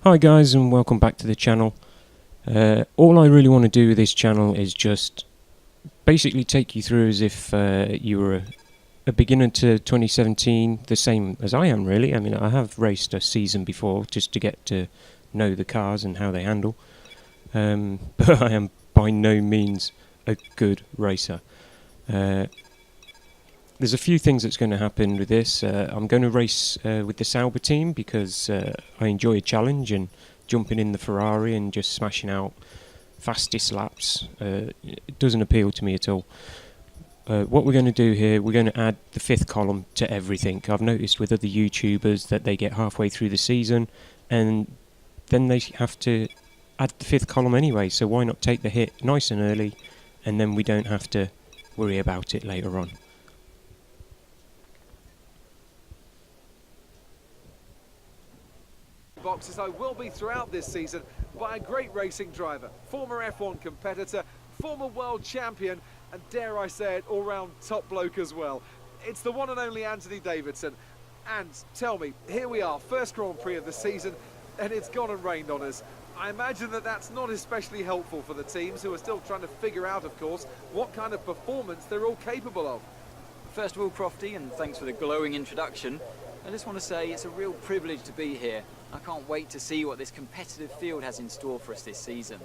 Hi guys, and welcome back to the channel. All I really want to do with this channel is just basically take you through as if you were a beginner to 2017, the same as I am really. I mean, I have raced a season before just to get to know the cars and how they handle, but I am by no means a good racer. There's a few things that's going to happen with this. I'm going to race with the Suaber team because I enjoy a challenge, and jumping in the Ferrari and just smashing out fastest laps it doesn't appeal to me at all. What we're going to do here, we're going to add the fifth column to everything. I've noticed with other YouTubers that they get halfway through the season and then they have to add the fifth column anyway, so why not take the hit nice and early and then we don't have to worry about it later on. Boxes I will be throughout this season by a great racing driver, former F1 competitor, former world champion, and dare I say it, all-round top bloke as well. It's the one and only Anthony Davidson. And tell me, here we are, first Grand Prix of the season, and it's gone and rained on us. I imagine that that's not especially helpful for the teams, who are still trying to figure out, of course, what kind of performance they're all capable of. First of all, Crofty, and thanks for the glowing introduction. I just want to say it's a real privilege to be here. I can't wait to see what this competitive field has in store for us this season.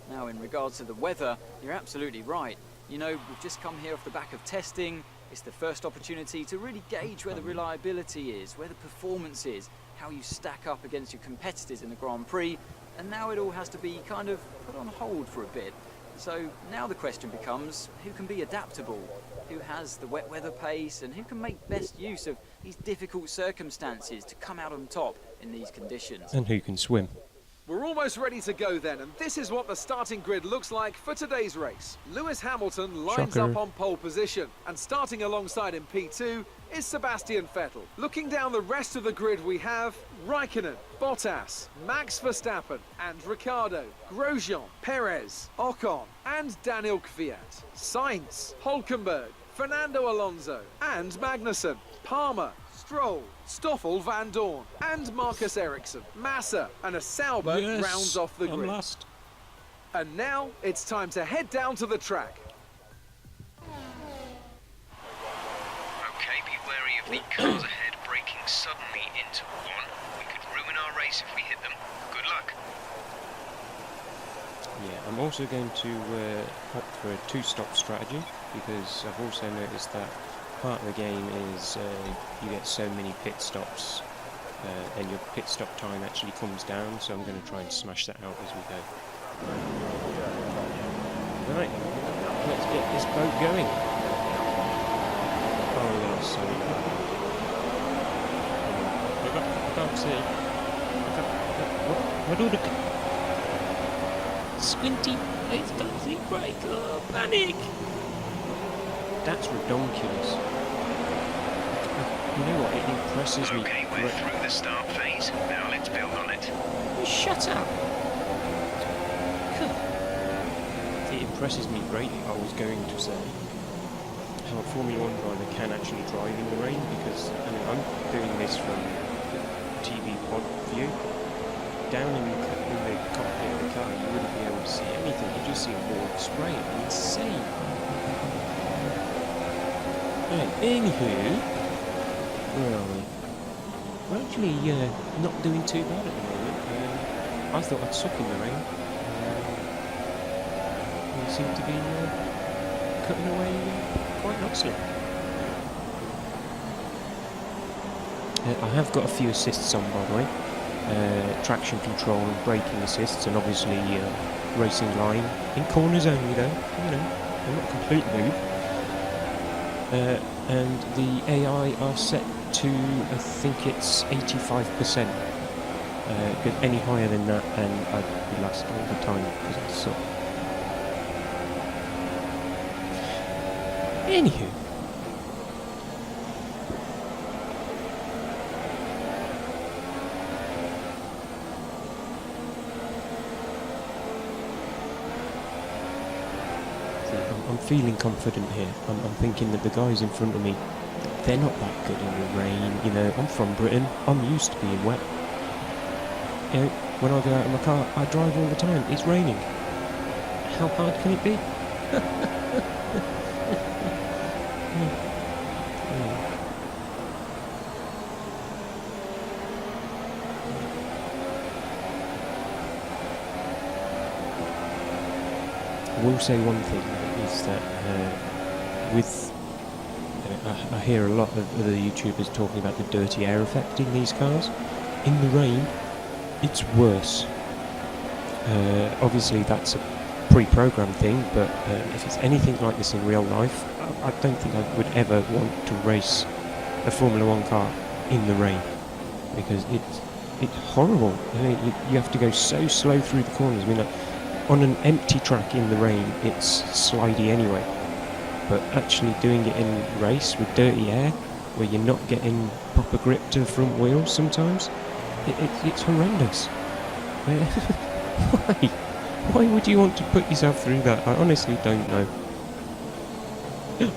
Now, in regards to the weather, you're absolutely right. You know, we've just come here off the back of testing. It's the first opportunity to really gauge where the reliability is, where the performance is, how you stack up against your competitors in the Grand Prix, and now it all has to be kind of put on hold for a bit. So now the question becomes, who can be adaptable? Who has the wet weather pace, and who can make best use of these difficult circumstances to come out on top in these conditions? And who can swim. We're almost ready to go then, and this is what the starting grid looks like for today's race. Lewis Hamilton lines Shocker. up on pole position, and starting alongside in P2 is Sebastian Vettel. Looking down the rest of the grid, we have Raikkonen, Bottas, Max Verstappen and Ricciardo, Grosjean, Perez, Ocon and Daniel Kvyat, Sainz, Hülkenberg, Fernando Alonso and Magnussen, Palmer, Stroll, Stoffel Van Dorn and Marcus Ericsson, Massa and a Suaber rounds off the grid. Last. And now it's time to head down to the track. Okay, be wary of the cars ahead braking suddenly into one. We could ruin our race if we hit them. Good luck. Yeah, I'm also going to opt for a two-stop strategy because I've also noticed that part of the game is you get so many pit stops and your pit stop time actually comes down, so I'm going to try and smash that out as we go. Right, let's get this boat going. Oh yeah, sorry. I can't see. What do the... Squinty, it's dancing break, oh, panic! That's redonkulous. You know what, it impresses me. Okay, we're through the start phase. Now let's build on it. Shut up! It impresses me greatly, I was going to say, how a Formula 1 driver can actually drive in the rain, because I mean, I'm doing this from the TV pod view. Down in the cockpit of the car, you wouldn't be able to see anything, you just see a wall of spray. It's insane. Right, anywho, where are we? We're actually not doing too bad at the moment. I thought I'd suck in the rain. We seem to be cutting away quite nicely. I have got a few assists on, by the way. Traction control and braking assists, and obviously racing line in corners only though, you know, I'm not a complete noob. And the AI are set to, I think it's 85%. Because any higher than that and I'd be lost all the time because I suck. Anywho. I'm feeling confident here. I'm thinking that the guys in front of me, they're not that good in the rain. You know, I'm from Britain. I'm used to being wet. You know, When I go out in my car, I drive all the time. It's raining. How hard can it be? I will say one thing is that I hear a lot of other YouTubers talking about the dirty air effect in these cars. In the rain, it's worse. Obviously that's a pre-programmed thing, but if it's anything like this in real life, I don't think I would ever want to race a Formula 1 car in the rain, because it's horrible. I mean, you have to go so slow through the corners. I mean, on an empty track in the rain, it's slidey anyway. But actually doing it in race with dirty air, where you're not getting proper grip to the front wheels sometimes, it's horrendous. Why? Why would you want to put yourself through that? I honestly don't know.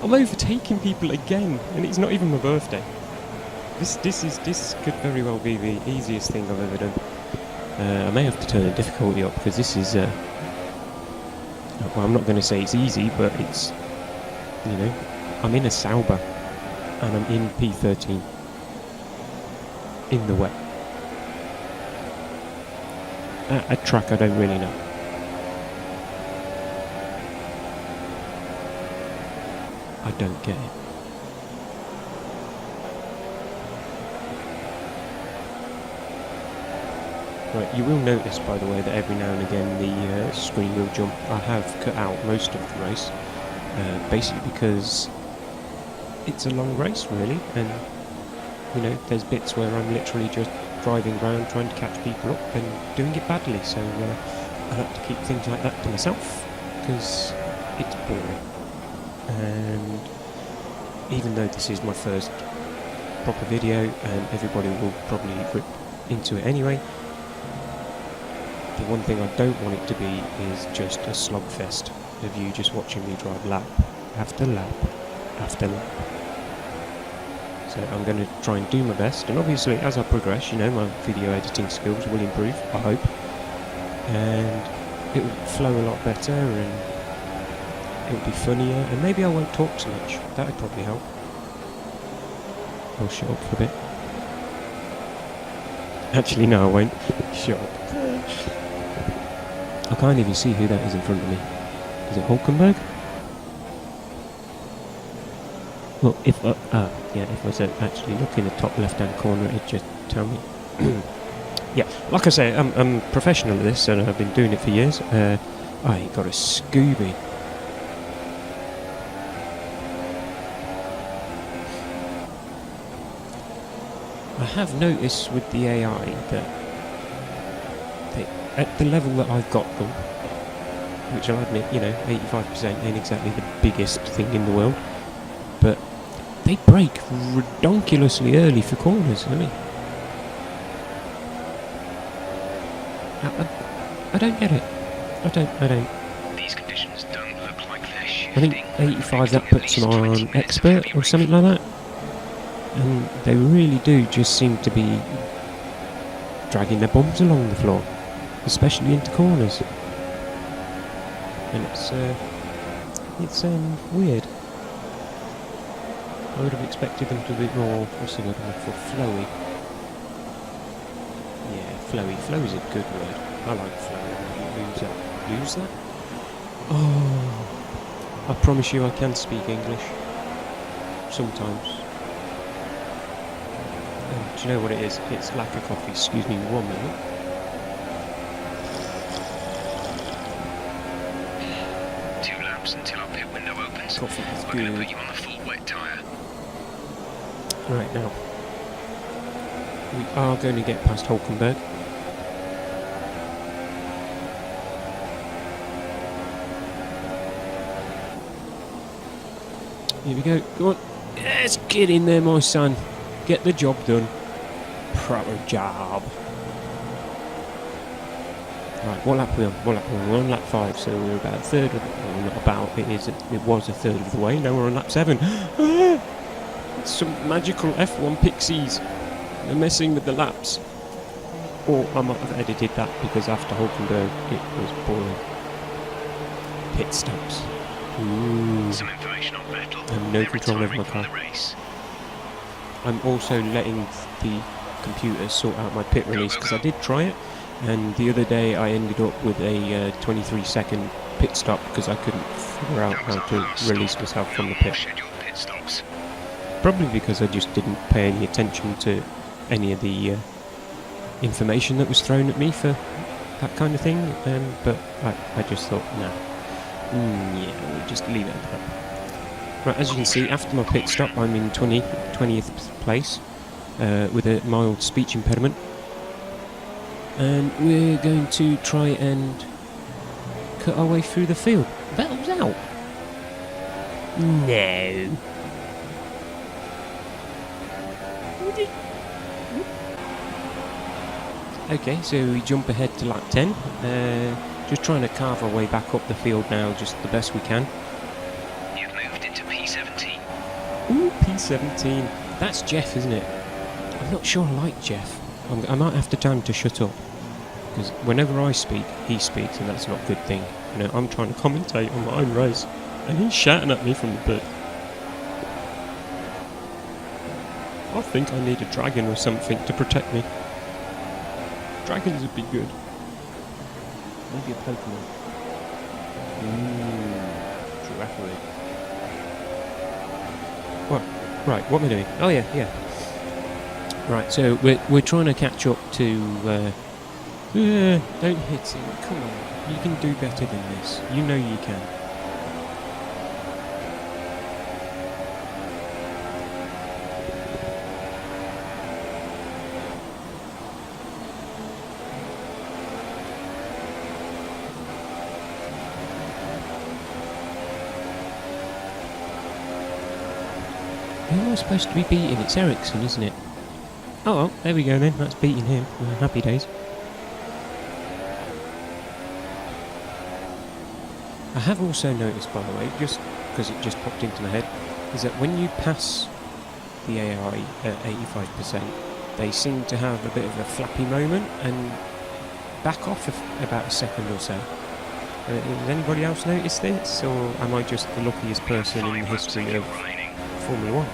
I'm overtaking people again, and it's not even my birthday. This could very well be the easiest thing I've ever done. I may have to turn the difficulty up, because this is well, I'm not going to say it's easy, but it's, you know, I'm in a Suaber and I'm in P13 in the wet at a track I don't really know. I don't get it. Right, you will notice, by the way, that every now and again the screen will jump. I have cut out most of the race, basically because it's a long race, really, and you know, there's bits where I'm literally just driving around trying to catch people up and doing it badly, so I like to keep things like that to myself, because it's boring. And even though this is my first proper video, and everybody will probably grip into it anyway, the one thing I don't want it to be is just a slogfest of you just watching me drive lap after lap after lap. So I'm going to try and do my best, and obviously as I progress, you know, my video editing skills will improve, I hope, and it will flow a lot better, and it will be funnier, and maybe I won't talk so much. That would probably help. I'll shut up for a bit. Actually, no, I won't. Shut up. I can't even see who that is in front of me. Is it Hulkenberg? Well, if I was to actually look in the top left-hand corner, it'd just tell me. Yeah, like I say, I'm professional at this, and I've been doing it for years. I got a Scooby. I have noticed with the AI that at the level that I've got them, which I'll admit, you know, 85% ain't exactly the biggest thing in the world, but they brake redonkulously early for corners. I mean, I don't get it. I don't. These conditions don't look like they're shifting. I think 85, that puts them on expert or something like that. And they really do just seem to be dragging their bums along the floor, especially into corners. And it's weird. I would have expected them to be more, what's the word I'm looking for, flowy. Yeah, flowy. Flowy is a good word. I like flowy. Use that? Oh, I promise you I can speak English. Sometimes. Do you know what it is? It's lack of coffee. Excuse me 1 minute. Until our pit window opens. Coffee is We're going to good. put you on the full wet tyre. Right, now we are going to get past Hulkenberg. Here we go. Go on. Yes, get in there, my son. Get the job done. Proper job. Right, what lap are we on? We're on lap 5, so we're about a third of well, not about, it was a third of the way, now we're on lap 7. It's some magical F1 pixies. They're messing with the laps. Or I might have edited that because after Hulkenberg it was boring. Pit stops. Ooh. Some information on Vettel. I have no They're control over my retiring from car. the race. I'm also letting the computer sort out my pit release because I did try it, and the other day I ended up with a 23-second pit stop because I couldn't figure out That was how our to last release stop. myself from No the more pit. scheduled pit stops. Probably because I just didn't pay any attention to any of the information that was thrown at me for that kind of thing, but I just thought, no. Yeah, we'll just leave it at that. Right, as you can see, after my pit stop, I'm in 20th place with a mild speech impediment. And we're going to try and cut our way through the field. Vettel's out. No. Okay, so we jump ahead to lap 10. Just trying to carve our way back up the field now, just the best we can. You've moved into P17. Ooh, P17. That's Jeff, isn't it? I'm not sure I like Jeff. I might have to tell him to shut up. Because whenever I speak, he speaks, and that's not a good thing. You know, I'm trying to commentate on my own race, and he's shouting at me from the pit. I think I need a dragon or something to protect me. Dragons would be good. Maybe a Pokemon. Giraffe. What? Right, what am I doing? Oh yeah. Right, so we're trying to catch up to... don't hit him, come on. You can do better than this. You know you can. Who am I supposed to be beating? It's Ericsson, isn't it? Oh well, there we go then. That's beating him. Happy days. I have also noticed, by the way, just because it just popped into my head, is that when you pass the AI at 85%, they seem to have a bit of a flappy moment and back off about a second or so. Has anybody else noticed this, or am I just the luckiest person in the history of Formula 1?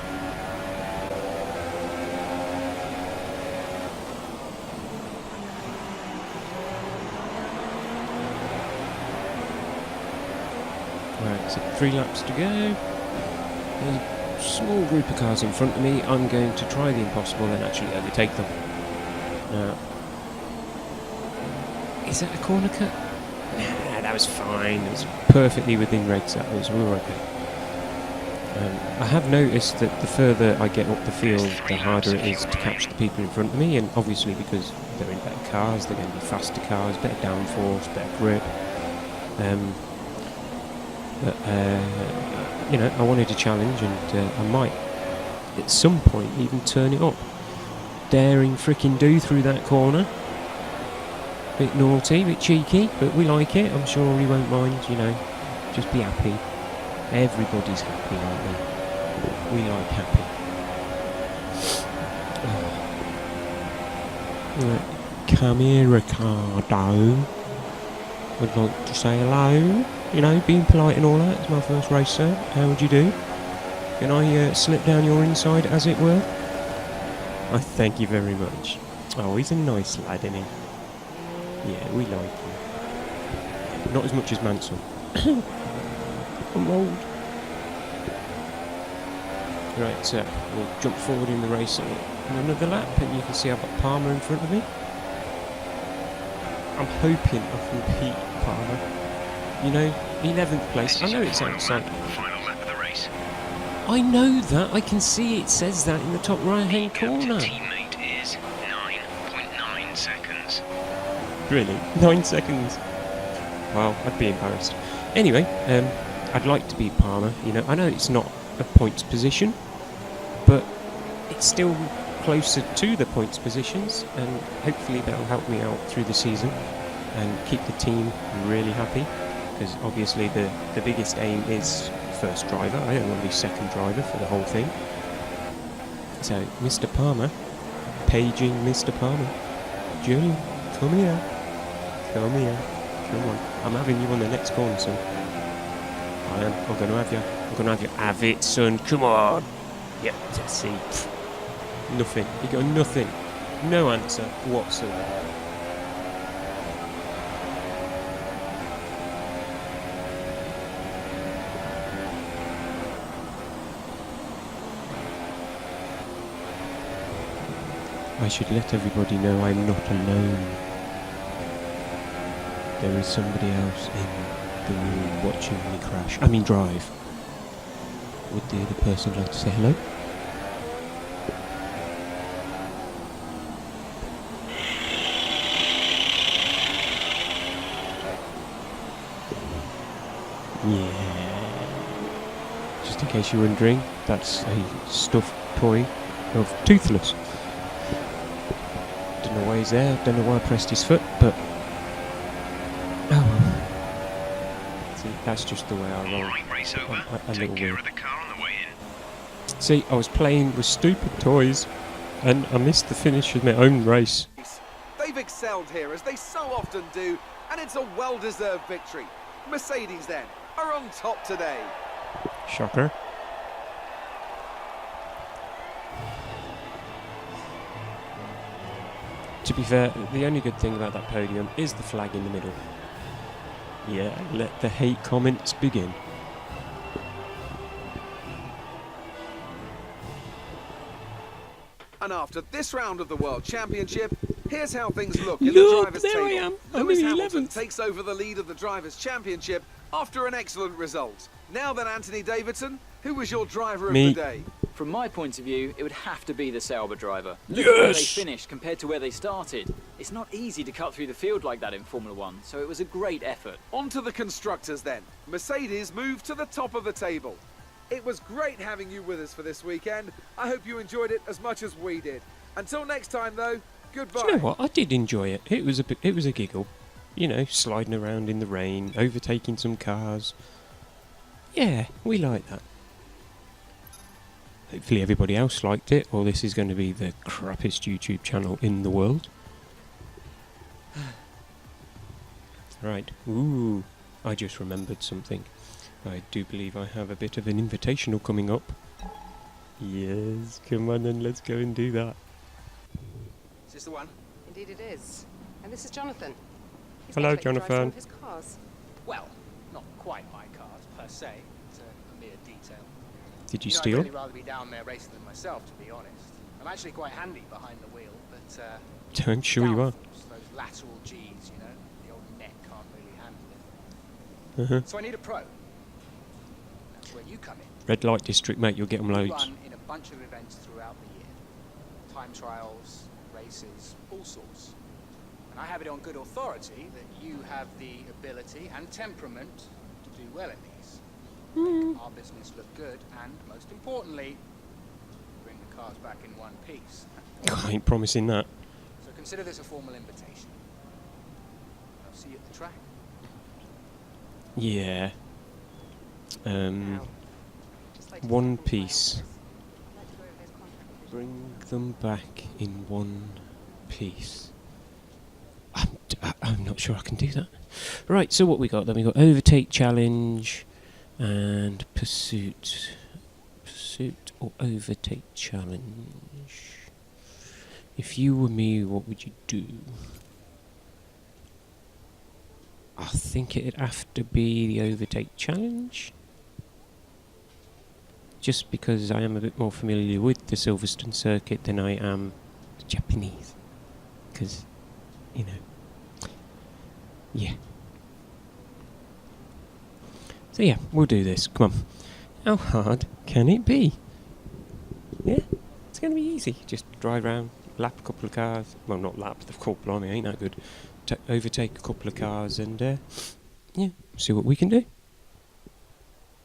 Right, so 3 laps to go. There's a small group of cars in front of me. I'm going to try the impossible and actually overtake them. Now, is that a corner cut? Nah, that was fine. It was perfectly within regs. That was, we were okay. I have noticed that the further I get up the field, the harder it is to catch the people in front of me, and obviously because they're in better cars, they're going to be faster cars, better downforce, better grip. But you know, I wanted a challenge, and I might at some point even turn it up. Daring frickin' do through that corner. Bit naughty, bit cheeky, but we like it. I'm sure he won't mind, you know. Just be happy. Everybody's happy, aren't we? We like happy. Come here, Ricardo. I'd like to say hello. You know, being polite and all that. It's my first race, sir. How would you do? Can I slip down your inside, as it were? I thank you very much. Oh, he's a nice lad, isn't he? Yeah, we like him. Not as much as Mansell. I'm old. Right, so we'll jump forward in the race on another lap, and you can see I've got Palmer in front of me. I'm hoping I can beat Palmer. You know, 11th place. I know it's outside. Final lap of the race. I know that. I can see it says that in the top right-hand corner. Teammate is 9.9 seconds. Really? 9 seconds? Well, I'd be embarrassed. Anyway, I'd like to beat Palmer. You know, I know it's not a points position, but it's still closer to the points positions, and hopefully that'll help me out through the season and keep the team really happy, because obviously the biggest aim is first driver. I don't want to be second driver for the whole thing. So Mr. Palmer, paging Mr. Palmer. Julian, come here. Come here. Come on. I'm having you on the next corner, son. I am. I'm going to have you. I'm going to have you. Have it, son. Come on. Yep, let's see. Nothing. You got nothing. No answer whatsoever. I should let everybody know I'm not alone. There is somebody else in the room watching me crash. I mean drive. Would the other person like to say hello? Yeah. Just in case you're wondering, that's a stuffed toy of Toothless. Don't know why he's there, don't know why I pressed his foot, but oh well. See, that's just the way I roll. Alright, race over. Take care of the car on the way in. See, I was playing with stupid toys and I missed the finish of my own race. They've excelled here, as they so often do, and it's a well-deserved victory. Mercedes, then, are on top today. Shocker. To be fair, the only good thing about that podium is the flag in the middle. Yeah, let the hate comments begin. And after this round of the World Championship, here's how things look in Look, the drivers' there table. I am. I'm Lewis in Hamilton 11th. takes over the lead of the Drivers' Championship after an excellent result. Now then, Anthony Davidson, who was your driver of Me. the day? From my point of view, it would have to be the Suaber driver. Look Yes! at where they finished compared to where they started. It's not easy to cut through the field like that in Formula One, so it was a great effort. On to the constructors then. Mercedes moved to the top of the table. It was great having you with us for this weekend. I hope you enjoyed it as much as we did. Until next time though, goodbye. Do you know what? I did enjoy it. It was a giggle. You know, sliding around in the rain, overtaking some cars. Yeah, we like that. Hopefully everybody else liked it, or this is going to be the crappiest YouTube channel in the world. Right. Ooh, I just remembered something. I do believe I have a bit of an invitational coming up. Yes, come on then, let's go and do that. Is this the one? Indeed it is. And this is Jonathan. He's Hello, going to let you drive some Jonathan. of his cars. Well, not quite my cars, per se. It's a mere detail. Did you I'd steal? really rather be down there racing than myself, to be honest. I'm actually quite handy behind the wheel, but, I'm sure you are. downforce, those lateral G's, you know, the old neck can't really handle it. Uh-huh. So I need a pro. That's where you come in. Red light district, mate, you'll get them We loads. run in a bunch of events throughout the year. Time trials, races, all sorts. And I have it on good authority that you have the ability and temperament to do well at these. Make our business look good and, most importantly, bring the cars back in one piece. I ain't promising that. So consider this a formal invitation. I'll see you at the track. Yeah. Now, just like to One talk about piece. this, I'd like to go over those contract provisions. Bring them back in one piece. I'm not sure I can do that. Right, so what we got then? We got overtake challenge and pursuit. Pursuit or overtake challenge. If you were me, what would you do? I think it'd have to be the overtake challenge. Just because I am a bit more familiar with the Silverstone circuit than I am the Japanese. Because, you know. Yeah. So yeah, we'll do this. Come on. How hard can it be? Yeah, it's going to be easy. Just drive around, lap a couple of cars. Well, not lap, of course, blimey, ain't that good. Overtake a couple of cars and, yeah, see what we can do.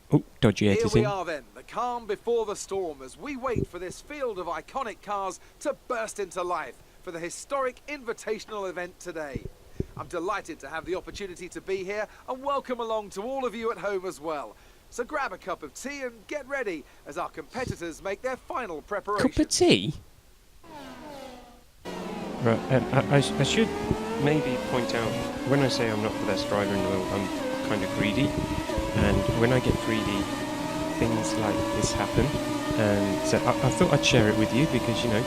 Oh, dodgy Here editing. we are then, the calm before the storm, as we wait for this field of iconic cars to burst into life for the historic invitational event today. I'm delighted to have the opportunity to be here and welcome along to all of you at home as well. So grab a cup of tea and get ready as our competitors make their final preparations. Cup of tea? Right, I should maybe point out, when I say I'm not the best driver in the world, I'm kind of greedy, and when I get greedy, things like this happen, and so I thought I'd share it with you because, you know,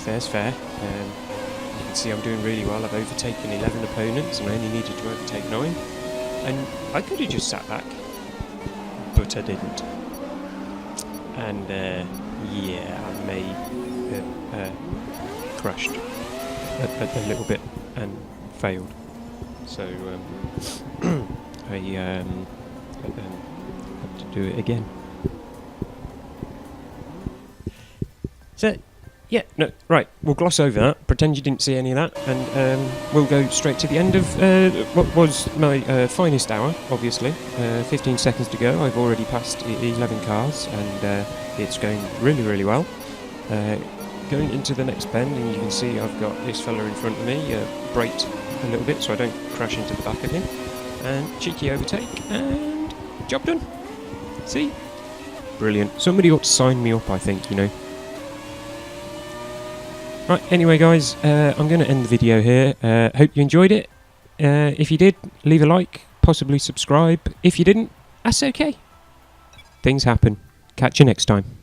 fair's fair. You can see I'm doing really well. I've overtaken 11 opponents and I only needed to overtake 9, and I could have just sat back, but I didn't. And yeah, I may have crashed a little bit and failed. So I had to do it again. So yeah, no, right, we'll gloss over that, pretend you didn't see any of that, and we'll go straight to the end of what was my finest hour, obviously. 15 seconds to go. I've already passed 11 cars, and it's going really, really well. Going into the next bend, and you can see I've got this fella in front of me, braked a little bit so I don't crash into the back of him, and cheeky overtake, and job done. See? Brilliant. Somebody ought to sign me up, I think, you know. Right, anyway guys, I'm going to end the video here. Hope you enjoyed it. If you did, leave a like, possibly subscribe. If you didn't, that's okay. Things happen. Catch you next time.